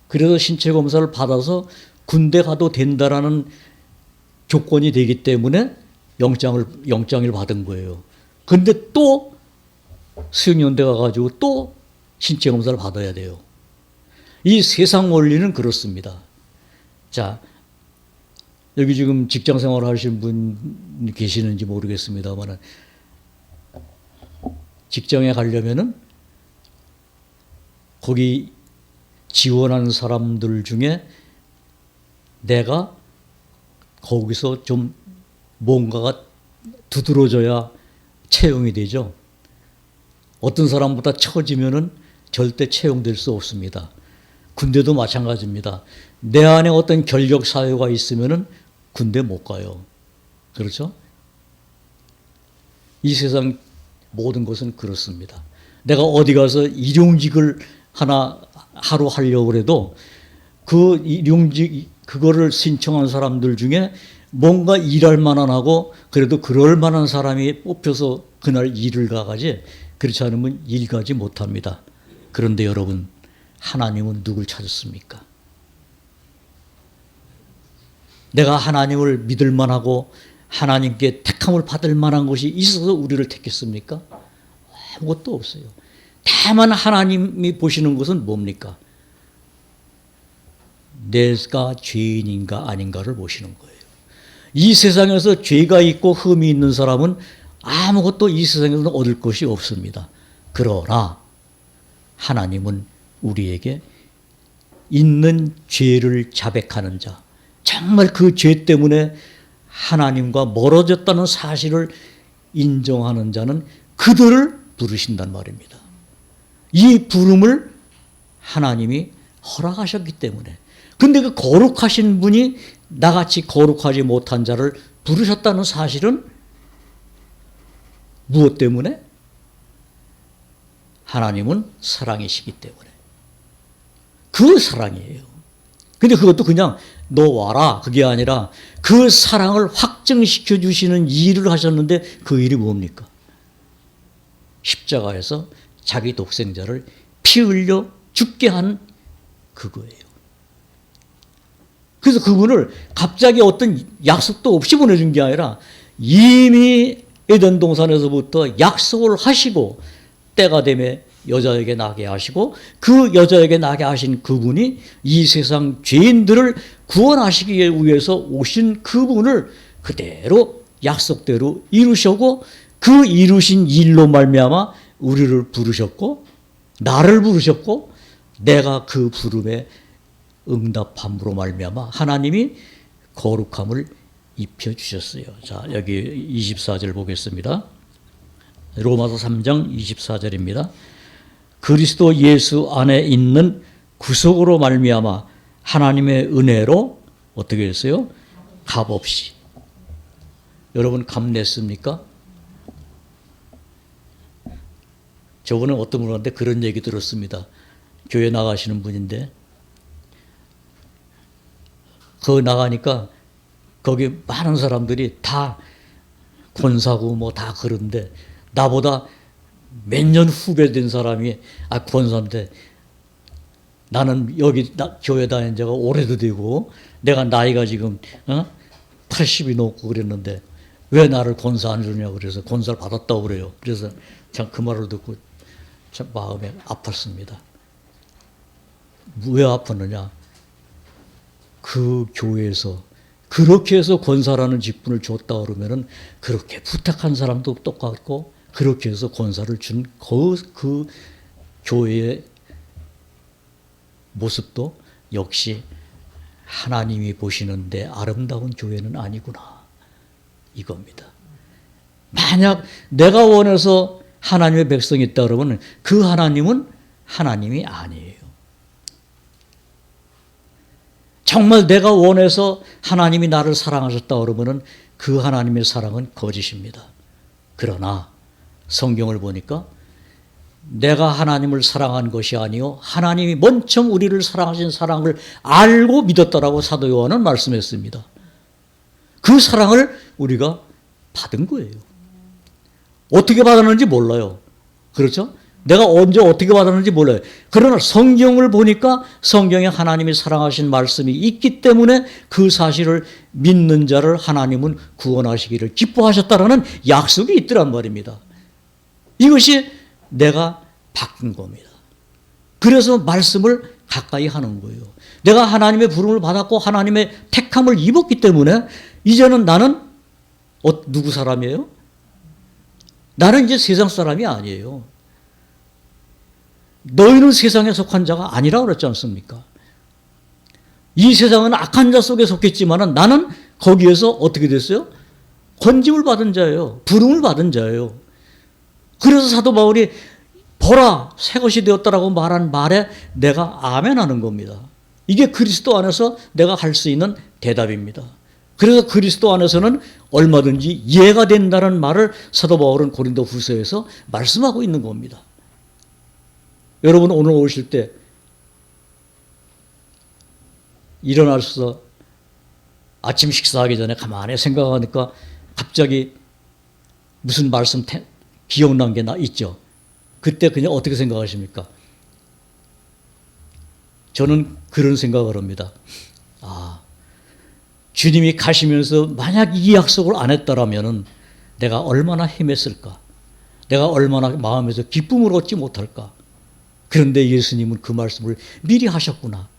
Speaker 1: 그래서 신체 검사를 받아서 군대 가도 된다라는 조건이 되기 때문에 영장을 받은 거예요. 근데 또 수영연대 가가지고 또 신체 검사를 받아야 돼요. 이 세상 원리는 그렇습니다. 자, 여기 지금 직장 생활 하시는 분 계시는지 모르겠습니다만 직장에 가려면은 거기 지원하는 사람들 중에 내가 거기서 좀 뭔가가 두드러져야 채용이 되죠. 어떤 사람보다 처지면은 절대 채용될 수 없습니다. 군대도 마찬가지입니다. 내 안에 어떤 결격 사유가 있으면은 군대 못 가요. 그렇죠? 이 세상 모든 것은 그렇습니다. 내가 어디 가서 일용직을 하루 하려고 해도 그 일용직, 그거를 신청한 사람들 중에 뭔가 일할 만한 하고 그래도 그럴 만한 사람이 뽑혀서 그날 일을 가가지, 그렇지 않으면 일 가지 못합니다. 그런데 여러분, 하나님은 누굴 찾았습니까? 내가 하나님을 믿을 만하고 하나님께 택함을 받을 만한 것이 있어서 우리를 택했습니까? 아무것도 없어요. 다만 하나님이 보시는 것은 뭡니까? 내가 죄인인가 아닌가를 보시는 거예요. 이 세상에서 죄가 있고 흠이 있는 사람은 아무것도 이 세상에서는 얻을 것이 없습니다. 그러나 하나님은 우리에게 있는 죄를 자백하는 자, 정말 그 죄 때문에 하나님과 멀어졌다는 사실을 인정하는 자는 그들을 부르신단 말입니다. 이 부름을 하나님이 허락하셨기 때문에. 근데 그 거룩하신 분이 나같이 거룩하지 못한 자를 부르셨다는 사실은 무엇 때문에? 하나님은 사랑이시기 때문에. 그 사랑이에요. 근데 그것도 그냥 너 와라 그게 아니라 그 사랑을 확증시켜 주시는 일을 하셨는데 그 일이 뭡니까? 십자가에서 자기 독생자를 피 흘려 죽게 한 그거예요. 그래서 그분을 갑자기 어떤 약속도 없이 보내준 게 아니라 이미 에덴 동산에서부터 약속을 하시고 때가 되면 여자에게 나게 하시고 그 여자에게 나게 하신 그분이 이 세상 죄인들을 구원하시기 위해서 오신 그분을 그대로 약속대로 이루셨고 그 이루신 일로 말미암아 우리를 부르셨고 나를 부르셨고 내가 그 부름에 응답함으로 말미암아 하나님이 거룩함을 입혀주셨어요. 자, 여기 24절 보겠습니다. 로마서 3장 24절입니다. 그리스도 예수 안에 있는 구속으로 말미암아 하나님의 은혜로 어떻게 했어요? 값없이. 여러분 값냈습니까? 저번에 어떤 분한테 그런 얘기 들었습니다. 교회 나가시는 분인데 거기 나가니까 거기 많은 사람들이 다 권사고 뭐 다 그런데 나보다 몇 년 후배 된 사람이 권사인데 나는 여기 교회 다닌 지가 오래도 되고 내가 나이가 지금 80이 넘고 그랬는데 왜 나를 권사 안 주냐고 그래서 권사를 받았다고 그래요. 그래서 참 그 말을 듣고 참 마음에 아팠습니다. 왜 아팠느냐? 그 교회에서 그렇게 해서 권사라는 직분을 줬다 그러면은 그렇게 부탁한 사람도 똑같고 그렇게 해서 권사를 준 그 교회의 모습도 역시 하나님이 보시는데 아름다운 교회는 아니구나 이겁니다. 만약 내가 원해서 하나님의 백성이 있다 그러면 그 하나님은 하나님이 아니에요. 정말 내가 원해서 하나님이 나를 사랑하셨다 그러면 그 하나님의 사랑은 거짓입니다. 그러나 성경을 보니까 내가 하나님을 사랑한 것이 아니요 하나님이 먼저 우리를 사랑하신 사랑을 알고 믿었다라고 사도 요한은 말씀했습니다. 그 사랑을 우리가 받은 거예요. 어떻게 받았는지 몰라요. 그렇죠? 내가 언제 어떻게 받았는지 몰라요. 그러나 성경을 보니까 성경에 하나님이 사랑하신 말씀이 있기 때문에 그 사실을 믿는 자를 하나님은 구원하시기를 기뻐하셨다라는 약속이 있더란 말입니다. 이것이 내가 바뀐 겁니다. 그래서 말씀을 가까이 하는 거예요. 내가 하나님의 부름을 받았고 하나님의 택함을 입었기 때문에 이제는 나는 누구 사람이에요? 나는 이제 세상 사람이 아니에요. 너희는 세상에 속한 자가 아니라고 그랬지 않습니까? 이 세상은 악한 자 속에 속했지만 나는 거기에서 어떻게 됐어요? 건짐을 받은 자예요. 부름을 받은 자예요. 그래서 사도 바울이 보라 새 것이 되었다라고 말한 말에 내가 아멘하는 겁니다. 이게 그리스도 안에서 내가 할 수 있는 대답입니다. 그래서 그리스도 안에서는 얼마든지 이해가 된다는 말을 사도 바울은 고린도 후서에서 말씀하고 있는 겁니다. 여러분 오늘 오실 때 일어나서 아침 식사하기 전에 가만히 생각하니까 갑자기 무슨 말씀 기억난 게 있죠. 그때 그냥 어떻게 생각하십니까? 저는 그런 생각을 합니다. 주님이 가시면서 만약 이 약속을 안 했더라면 내가 얼마나 헤맸을까? 내가 얼마나 마음에서 기쁨을 얻지 못할까? 그런데 예수님은 그 말씀을 미리 하셨구나.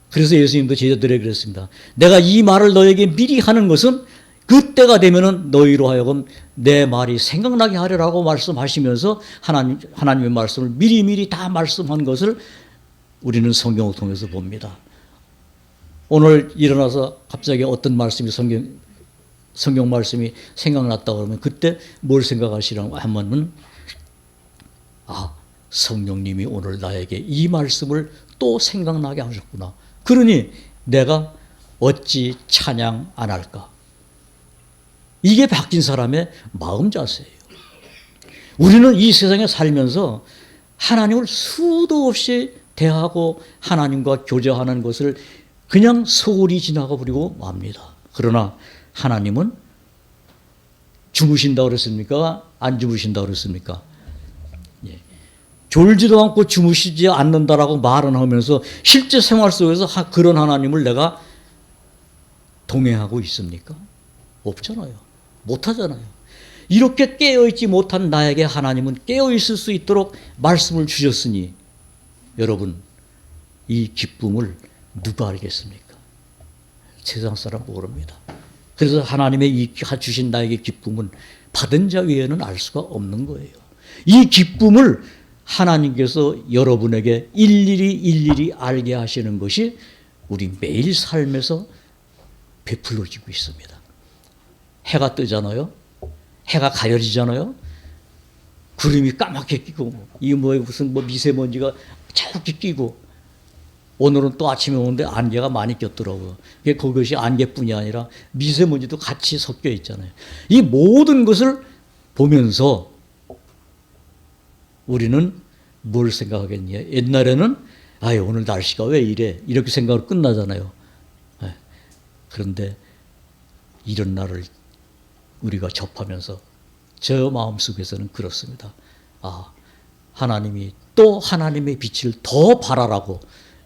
Speaker 1: 그래서 예수님도 제자들에게 그랬습니다. 내가 이 말을 너에게 미리 하는 것은 그때가 되면은 너희로 하여금 내 말이 생각나게 하리라고 말씀하시면서 하나님의 말씀을 미리미리 다 말씀한 것을 우리는 성경을 통해서 봅니다. 오늘 일어나서 갑자기 어떤 말씀이 성경 말씀이 생각났다 그러면 그때 뭘 생각하시라고 하면은 성령님이 오늘 나에게 이 말씀을 또 생각나게 하셨구나. 그러니 내가 어찌 찬양 안 할까? 이게 바뀐 사람의 마음 자세예요. 우리는 이 세상에 살면서 하나님을 수도 없이 대하고 하나님과 교제하는 것을 그냥 소홀히 지나가 버리고 맙니다. 그러나 하나님은 주무신다고 그랬습니까? 안 주무신다고 그랬습니까? 졸지도 않고 주무시지 않는다라고 말은 하면서 실제 생활 속에서 그런 하나님을 내가 동행하고 있습니까? 없잖아요. 못하잖아요. 이렇게 깨어있지 못한 나에게 하나님은 깨어있을 수 있도록 말씀을 주셨으니 여러분 이 기쁨을 누가 알겠습니까? 세상 사람 모릅니다. 그래서 하나님의 이 주신 나에게 기쁨은 받은 자 외에는 알 수가 없는 거예요. 이 기쁨을 하나님께서 여러분에게 일일이 알게 하시는 것이 우리 매일 삶에서 베풀어지고 있습니다. 해가 뜨잖아요. 해가 가려지잖아요. 구름이 까맣게 끼고 이 무슨 미세먼지가 자욱히 끼고 오늘은 또 아침에 오는데 안개가 많이 꼈더라고요. 그것이 안개뿐이 아니라 미세먼지도 같이 섞여 있잖아요. 이 모든 것을 보면서 우리는 뭘 생각하겠냐. 옛날에는 오늘 날씨가 왜 이래 이렇게 생각으로 끝나잖아요. 그런데 이런 날을 우리가 접하면서 저 마음속에서는 그렇습니다. 하나님이 또 하나님의 빛을 더 발하라고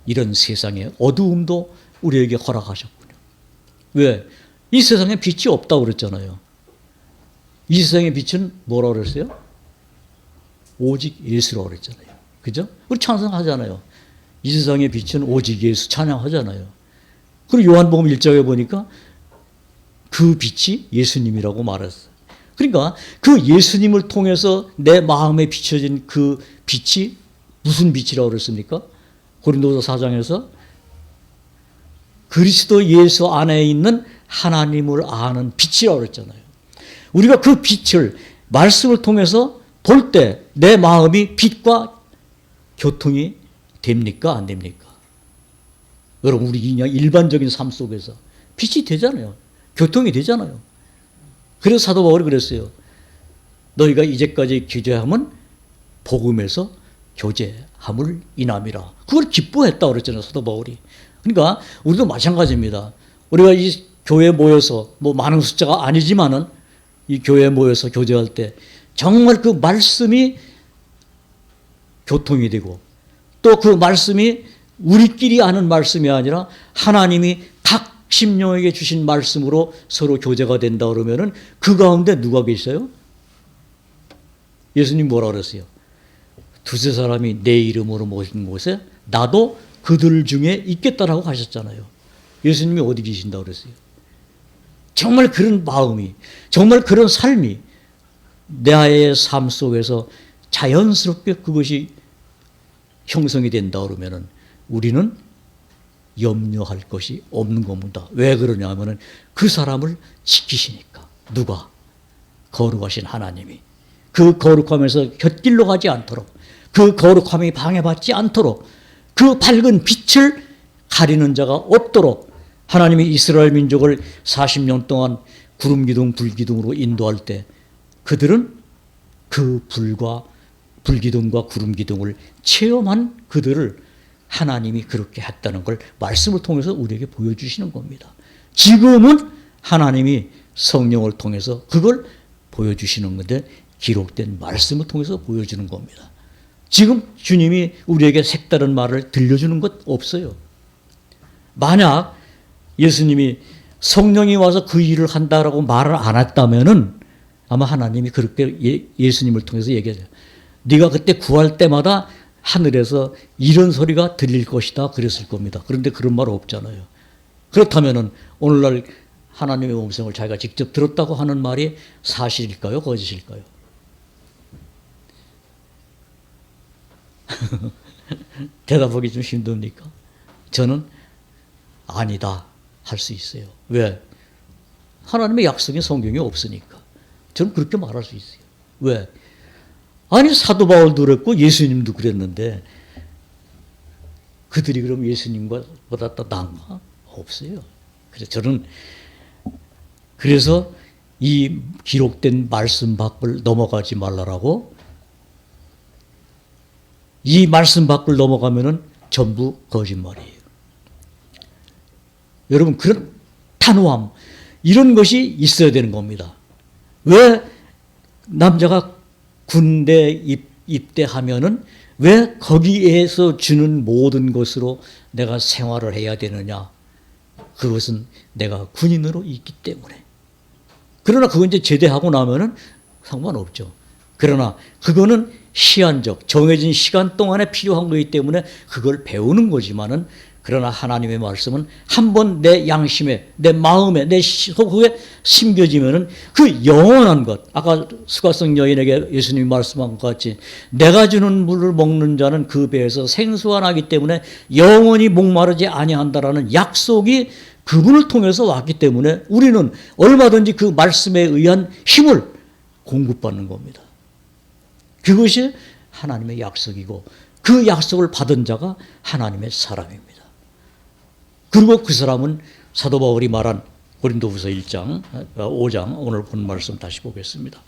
Speaker 1: 이런 세상의 어두움도 우리에게 허락하셨군요. 왜? 이 세상에 빛이 없다고 그랬잖아요. 이 세상의 빛은 뭐라고 그랬어요? 오직 예수라고 그랬잖아요. 그죠? 우리 찬송하잖아요. 이 세상의 빛은 오직 예수 찬양하잖아요. 그리고 요한복음 1장에 보니까 그 빛이 예수님이라고 말했어요. 그러니까 그 예수님을 통해서 내 마음에 비춰진 그 빛이 무슨 빛이라고 그랬습니까? 고린도서 4장에서 그리스도 예수 안에 있는 하나님을 아는 빛이라고 그랬잖아요. 우리가 그 빛을 말씀을 통해서 볼 때 내 마음이 빛과 교통이 됩니까? 안 됩니까? 여러분 우리 그냥 일반적인 삶 속에서 빛이 되잖아요. 교통이 되잖아요. 그래서 사도 바울이 그랬어요. 너희가 이제까지 기도하면 복음에서 교제함을 인함이라. 그걸 기뻐했다고 그랬잖아요, 사도 바울이. 그러니까 우리도 마찬가지입니다. 우리가 이 교회에 모여서 뭐 많은 숫자가 아니지만은 이 교회에 모여서 교제할 때 정말 그 말씀이 교통이 되고 또 그 말씀이 우리끼리 아는 말씀이 아니라 하나님이 각 심령에게 주신 말씀으로 서로 교제가 된다 그러면은 그 가운데 누가 계셔요? 예수님 뭐라 그랬어요? 두세 사람이 내 이름으로 모인 곳에 나도 그들 중에 있겠다라고 하셨잖아요. 예수님이 어디 계신다고 그랬어요? 정말 그런 마음이, 정말 그런 삶이 나의 삶 속에서 자연스럽게 그것이 형성이 된다 그러면은 우리는 염려할 것이 없는 겁니다. 왜 그러냐면은 그 사람을 지키시니까. 누가? 거룩하신 하나님이. 그 거룩함에서 곁길로 가지 않도록, 그 거룩함이 방해받지 않도록, 그 밝은 빛을 가리는 자가 없도록 하나님이 이스라엘 민족을 40년 동안 구름 기둥, 불 기둥으로 인도할 때 그들은 그 불 기둥과 구름 기둥을 체험한 그들을 하나님이 그렇게 했다는 걸 말씀을 통해서 우리에게 보여주시는 겁니다. 지금은 하나님이 성령을 통해서 그걸 보여주시는 건데 기록된 말씀을 통해서 보여주는 겁니다. 지금 주님이 우리에게 색다른 말을 들려주는 것 없어요. 만약 예수님이 성령이 와서 그 일을 한다라고 말을 안 했다면은 아마 하나님이 그렇게 예수님을 통해서 얘기하죠. 네가 그때 구할 때마다 하늘에서 이런 소리가 들릴 것이다 그랬을 겁니다. 그런데 그런 말 없잖아요. 그렇다면은 오늘날 하나님의 음성을 자기가 직접 들었다고 하는 말이 사실일까요? 거짓일까요? 대답하기 좀 힘듭니까? 저는 아니다 할 수 있어요. 왜? 하나님의 약속이 성경에 없으니까. 저는 그렇게 말할 수 있어요. 왜? 아니 사도 바울도 그랬고 예수님도 그랬는데 그들이 그럼 예수님보다 더 나은가? 없어요. 그래서 저는 이 기록된 말씀 밖을 넘어가지 말라라고, 이 말씀 밖을 넘어가면은 전부 거짓말이에요. 여러분 그런 단호함 이런 것이 있어야 되는 겁니다. 왜 남자가 군대 입대하면은 왜 거기에서 주는 모든 것으로 내가 생활을 해야 되느냐? 그것은 내가 군인으로 있기 때문에. 그러나 그건 이제 제대하고 나면은 상관없죠. 그러나 그거는 시한적, 정해진 시간 동안에 필요한 거기 때문에 그걸 배우는 거지만은, 그러나 하나님의 말씀은 한번 내 양심에, 내 마음에, 내 속에 심겨지면은 그 영원한 것, 아까 수가성 여인에게 예수님이 말씀한 것 같이 내가 주는 물을 먹는 자는 그 배에서 생수가 나기 때문에 영원히 목마르지 아니한다라는 약속이 그분을 통해서 왔기 때문에 우리는 얼마든지 그 말씀에 의한 힘을 공급받는 겁니다. 그것이 하나님의 약속이고 그 약속을 받은 자가 하나님의 사람입니다. 그리고 그 사람은 사도 바울이 말한 고린도후서 1장, 5장 오늘 본 말씀 다시 보겠습니다.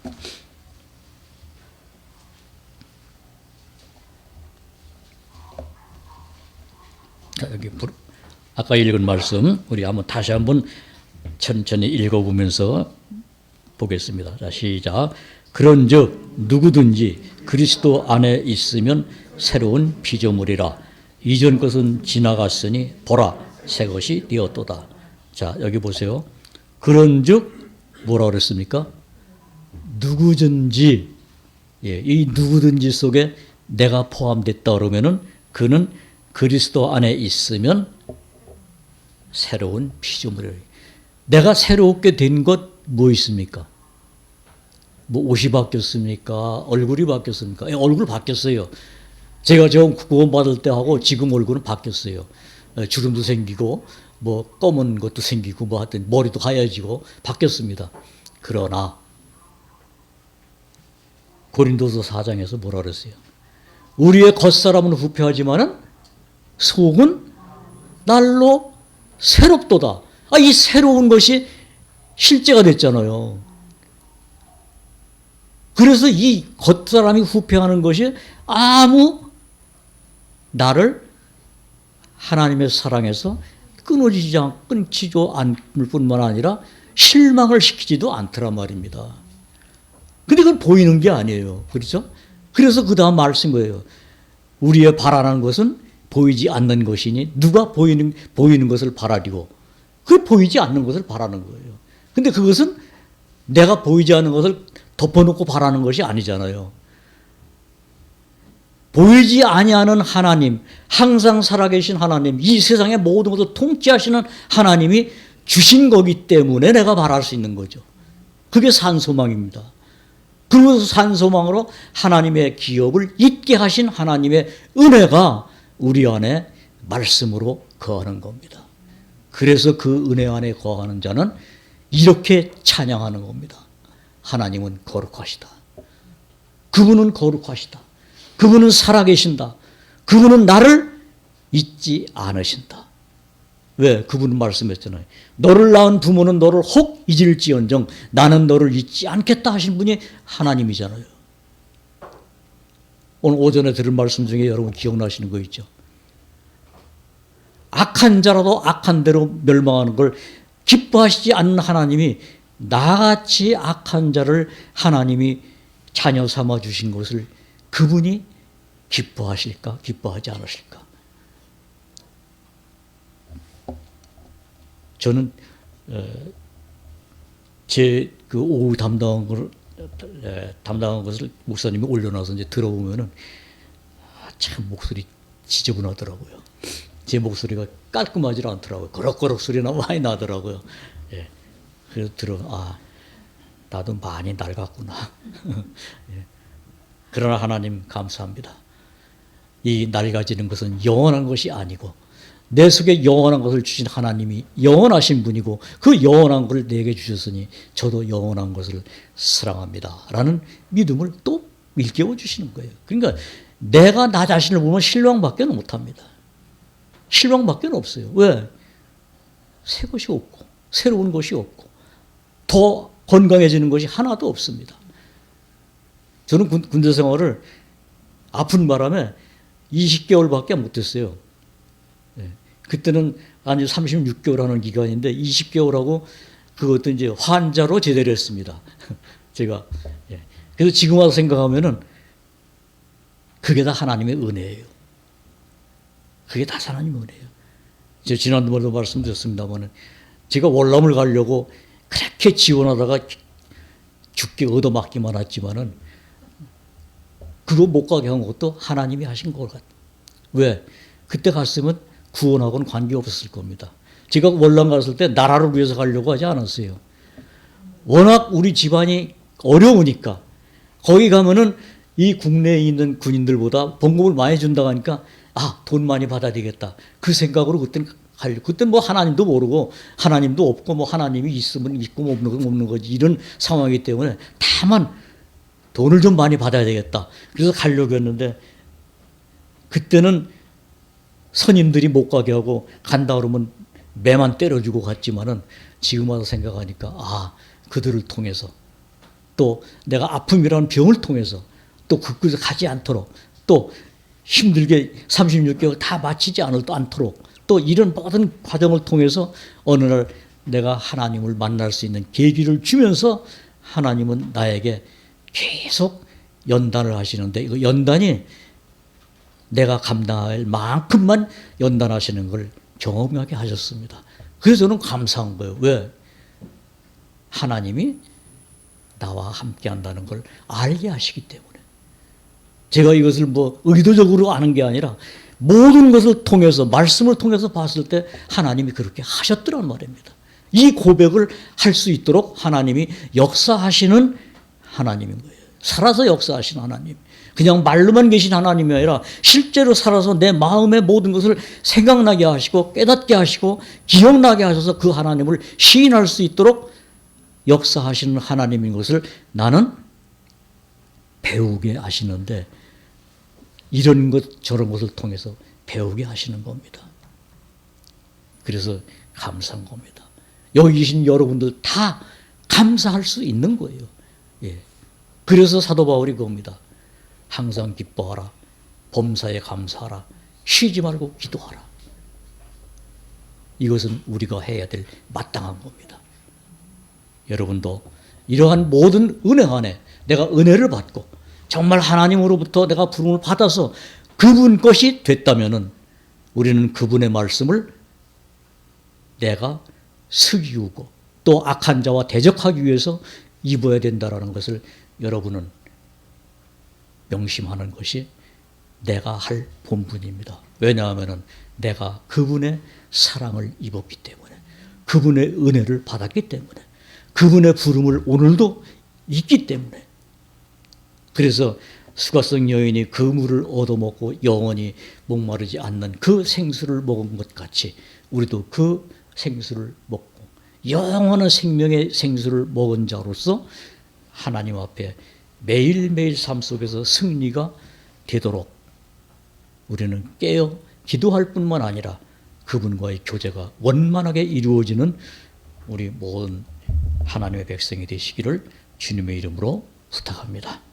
Speaker 1: 여기 아까 읽은 말씀 우리 다시 한번 천천히 읽어보면서 보겠습니다. 자, 시작. 그런즉 누구든지 그리스도 안에 있으면 새로운 피조물이라. 이전 것은 지나갔으니 보라 새 것이 되었도다. 자, 여기 보세요. 그런즉 뭐라 그랬습니까? 누구든지, 이 누구든지 속에 내가 포함됐다 그러면은 그는 그리스도 안에 있으면 새로운 피조물이에요. 내가 새롭게 된 것 뭐 있습니까? 뭐 옷이 바뀌었습니까? 얼굴이 바뀌었습니까? 얼굴 바뀌었어요. 제가 구원 받을 때 하고 지금 얼굴은 바뀌었어요. 주름도 생기고 뭐 검은 것도 생기고 뭐 하여튼 머리도 하얘지고 바뀌었습니다. 그러나 고린도서 4장에서 뭐라 그랬어요? 우리의 겉사람은 후패하지만은 속은 날로 새롭도다. 이 새로운 것이 실제가 됐잖아요. 그래서 이 겉사람이 후패하는 것이 아무 나를 하나님의 사랑에서 끊지도 않을 뿐만 아니라 실망을 시키지도 않더란 말입니다. 근데 그건 보이는 게 아니에요. 그렇죠? 그래서 그 다음 말씀 거예요. 우리의 바라는 것은 보이지 않는 것이니 누가 보이는 것을 바라리고, 그 보이지 않는 것을 바라는 거예요. 근데 그것은 내가 보이지 않는 것을 덮어놓고 바라는 것이 아니잖아요. 보이지 아니하는 하나님, 항상 살아계신 하나님, 이 세상의 모든 것을 통치하시는 하나님이 주신 거기 때문에 내가 바랄 수 있는 거죠. 그게 산소망입니다. 그러면서 산소망으로 하나님의 기업을 있게 하신 하나님의 은혜가 우리 안에 말씀으로 거하는 겁니다. 그래서 그 은혜 안에 거하는 자는 이렇게 찬양하는 겁니다. 하나님은 거룩하시다. 그분은 거룩하시다. 그분은 살아계신다. 그분은 나를 잊지 않으신다. 왜? 그분은 말씀했잖아요. 너를 낳은 부모는 너를 혹 잊을지언정 나는 너를 잊지 않겠다 하신 분이 하나님이잖아요. 오늘 오전에 들은 말씀 중에 여러분 기억나시는 거 있죠? 악한 자라도 악한 대로 멸망하는 걸 기뻐하시지 않는 하나님이 나같이 악한 자를 하나님이 자녀 삼아 주신 것을 그분이 기뻐하실까? 기뻐하지 않으실까? 저는 제 그 오후 담당한 것을 목사님이 올려놔서 이제 들어보면은 참 목소리 지저분하더라고요. 제 목소리가 깔끔하지 않더라고요. 거럭거럭 소리가 많이 나더라고요. 예. 그래서 나도 많이 낡았구나. 예. 그러나 하나님 감사합니다. 이 낡아지는 것은 영원한 것이 아니고 내 속에 영원한 것을 주신 하나님이 영원하신 분이고 그 영원한 것을 내게 주셨으니 저도 영원한 것을 사랑합니다. 라는 믿음을 또 일깨워 주시는 거예요. 그러니까 내가 나 자신을 보면 실망밖에 못합니다. 실망밖에 없어요. 왜? 새 것이 없고 새로운 것이 없고 더 건강해지는 것이 하나도 없습니다. 저는 군대 생활을 아픈 바람에 20개월밖에 못했어요. 그때는 아니 36개월 하는 기간인데 20개월하고 그것도 이제 환자로 제대를 했습니다. 제가. 그래서 지금 와서 생각하면은 그게 다 하나님의 은혜예요. 그게 다 하나님의 은혜예요. 제가 지난번에도 말씀드렸습니다만 제가 월남을 가려고 그렇게 지원하다가 죽게 얻어맞기만 했지만은 그거 못 가게 한 것도 하나님이 하신 것 같아요. 왜? 그때 갔으면 구원하고는 관계없었을 겁니다. 제가 월남 갔을 때 나라를 위해서 가려고 하지 않았어요. 워낙 우리 집안이 어려우니까 거기 가면은 이 국내에 있는 군인들보다 봉급을 많이 준다고 하니까 돈 많이 받아야 되겠다. 그 생각으로 그때는 가려고. 그때는 뭐 하나님도 모르고 하나님도 없고 뭐 하나님이 있으면 있고 뭐 없는 거지 이런 상황이기 때문에 다만 돈을 좀 많이 받아야 되겠다. 그래서 가려고 했는데 그때는 선임들이 못 가게 하고 간다 그러면 매만 때려주고 갔지만은 지금 와서 생각하니까 그들을 통해서 또 내가 아픔이라는 병을 통해서 또 그곳에 가지 않도록 또 힘들게 36개월 다 마치지 않도록 또 이런 모든 과정을 통해서 어느 날 내가 하나님을 만날 수 있는 계기를 주면서 하나님은 나에게 계속 연단을 하시는데 이거 연단이 내가 감당할 만큼만 연단하시는 걸 경험하게 하셨습니다. 그래서 저는 감사한 거예요. 왜? 하나님이 나와 함께 한다는 걸 알게 하시기 때문에. 제가 이것을 뭐 의도적으로 아는 게 아니라 모든 것을 통해서 말씀을 통해서 봤을 때 하나님이 그렇게 하셨더란 말입니다. 이 고백을 할 수 있도록 하나님이 역사하시는 하나님인 거예요. 살아서 역사하신 하나님. 그냥 말로만 계신 하나님이 아니라 실제로 살아서 내 마음의 모든 것을 생각나게 하시고 깨닫게 하시고 기억나게 하셔서 그 하나님을 시인할 수 있도록 역사하시는 하나님인 것을 나는 배우게 하시는데 이런 것 저런 것을 통해서 배우게 하시는 겁니다. 그래서 감사한 겁니다. 여기 계신 여러분들 다 감사할 수 있는 거예요. 예. 그래서 사도 바울이 그겁니다. 항상 기뻐하라. 범사에 감사하라. 쉬지 말고 기도하라. 이것은 우리가 해야 될 마땅한 겁니다. 여러분도 이러한 모든 은혜 안에 내가 은혜를 받고 정말 하나님으로부터 내가 부름을 받아서 그분 것이 됐다면은 우리는 그분의 말씀을 내가 스기우고 또 악한 자와 대적하기 위해서 입어야 된다라는 것을 여러분은 명심하는 것이 내가 할 본분입니다. 왜냐하면 내가 그분의 사랑을 입었기 때문에, 그분의 은혜를 받았기 때문에, 그분의 부름을 오늘도 있기 때문에. 그래서 수가성 여인이 그 물을 얻어먹고 영원히 목마르지 않는 그 생수를 먹은 것 같이 우리도 그 생수를 먹고 영원한 생명의 생수를 먹은 자로서 하나님 앞에 매일매일 삶 속에서 승리가 되도록 우리는 깨어 기도할 뿐만 아니라 그분과의 교제가 원만하게 이루어지는 우리 모든 하나님의 백성이 되시기를 주님의 이름으로 부탁합니다.